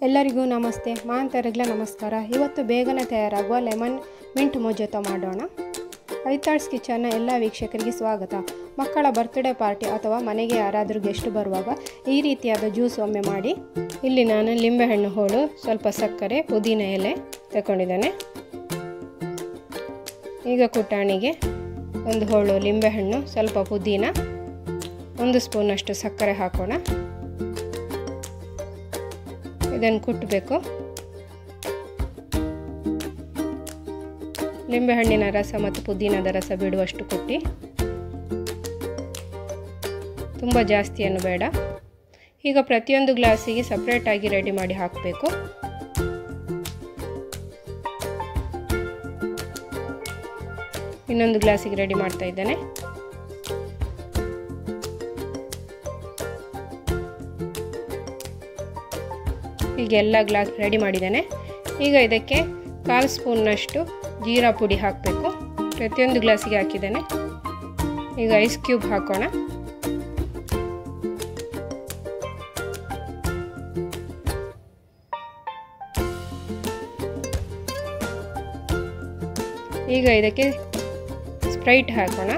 ಎಲ್ಲರಿಗೂ ನಮಸ್ತೆ, ಮಾಂತರಿಗಳ ನಮಸ್ಕಾರ. ಇವತ್ತು ಬೇಗನೆ ತಯಾರಾಗುವ ಲೆಮನ್ ಮಿಂಟ್ ಮೊಜಿಟೊ ಮಾಡೋಣ. ಐತಾಳ್ಸ್ ಕಿಚನ್ನ ಎಲ್ಲ ವೀಕ್ಷಕರಿಗೆ ಸ್ವಾಗತ. ಮಕ್ಕಳ ಬರ್ತ್ಡೇ ಪಾರ್ಟಿ ಅಥವಾ ಮನೆಗೆ ಯಾರಾದರೂ ಗೆಸ್ಟ್ ಬರುವಾಗ ಈ ರೀತಿಯಾದ ಜ್ಯೂಸ್ ಒಮ್ಮೆ ಮಾಡಿ. ಇಲ್ಲಿ ನಾನು ಲಿಂಬೆಹಣ್ಣು ಹೋಳು, ಸ್ವಲ್ಪ ಸಕ್ಕರೆ, ಪುದೀನ ಎಲೆ ತಗೊಂಡಿದ್ದೇನೆ. ಈಗ ಕುಟಾಣಿಗೆ ಒಂದು ಹೋಳು ಲಿಂಬೆಹಣ್ಣು, ಸ್ವಲ್ಪ ಪುದೀನ, 1 ಸ್ಪೂನಷ್ಟು ಸಕ್ಕರೆ ಹಾಕೋಣ. ಇದನ್ನು ಕುಟ್ಟಬೇಕು. ಲಿಂಬೆಹಣ್ಣಿನ ರಸ ಮತ್ತು ಪುದೀನದ ರಸ ಬಿಡುವಷ್ಟು ಕುಟ್ಟಿ, ತುಂಬ ಜಾಸ್ತಿಯನ್ನು ಬೇಡ. ಈಗ ಪ್ರತಿಯೊಂದು ಗ್ಲಾಸಿಗೆ ಸಪ್ರೇಟಾಗಿ ರೆಡಿ ಮಾಡಿ ಹಾಕಬೇಕು. ಇನ್ನೊಂದು ಗ್ಲಾಸಿಗೆ ರೆಡಿ ಮಾಡ್ತಾ ಇದ್ದೇನೆ. ಈಗ ಎಲ್ಲ ಗ್ಲಾಸ್ ರೆಡಿ ಮಾಡಿದ್ದೇನೆ. ಈಗ ಇದಕ್ಕೆ 1/4 ಸ್ಪೂನ್ನಷ್ಟು ಜೀರಾ ಪುಡಿ ಹಾಕಬೇಕು. ಪ್ರತಿಯೊಂದು ಗ್ಲಾಸಿಗೆ ಹಾಕಿದ್ದೇನೆ. ಈಗ ಐಸ್ ಕ್ಯೂಬ್ ಹಾಕೋಣ. ಈಗ ಇದಕ್ಕೆ ಸ್ಪ್ರೈಟ್ ಹಾಕೋಣ.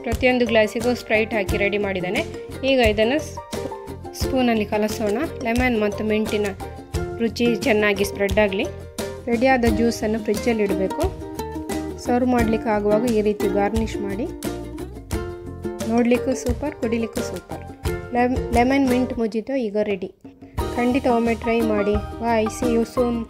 ಪ್ರತಿಯೊಂದು ಗ್ಲಾಸಿಗೂ ಸ್ಪ್ರೈಟ್ ಹಾಕಿ ರೆಡಿ ಮಾಡಿದ್ದೇನೆ. ಈಗ ಇದನ್ನು ಸ್ಪೂನಲ್ಲಿ ಕಲಸೋಣ. ಲೆಮನ್ ಮತ್ತು ಮಿಂಟಿನ ರುಚಿ ಚೆನ್ನಾಗಿ ಸ್ಪ್ರೆಡ್ ಆಗಲಿ. ರೆಡಿಯಾದ ಜ್ಯೂಸನ್ನು ಫ್ರಿಜ್ಜಲ್ಲಿ ಇಡಬೇಕು. ಸರ್ವ್ ಮಾಡಲಿಕ್ಕೆ ಆಗುವಾಗ ಈ ರೀತಿ ಗಾರ್ನಿಷ್ ಮಾಡಿ. ನೋಡಲಿಕ್ಕೂ ಸೂಪರ್, ಕುಡಿಲಿಕ್ಕೂ ಸೂಪರ್. ಲೆಮನ್ ಮಿಂಟ್ ಮೊಜಿಟೊ ಈಗ ರೆಡಿ. ಖಂಡಿತ ಒಮ್ಮೆ ಟ್ರೈ ಮಾಡಿ. ಬಾಯ್, ಸಿ ಯು ಸೂನ್.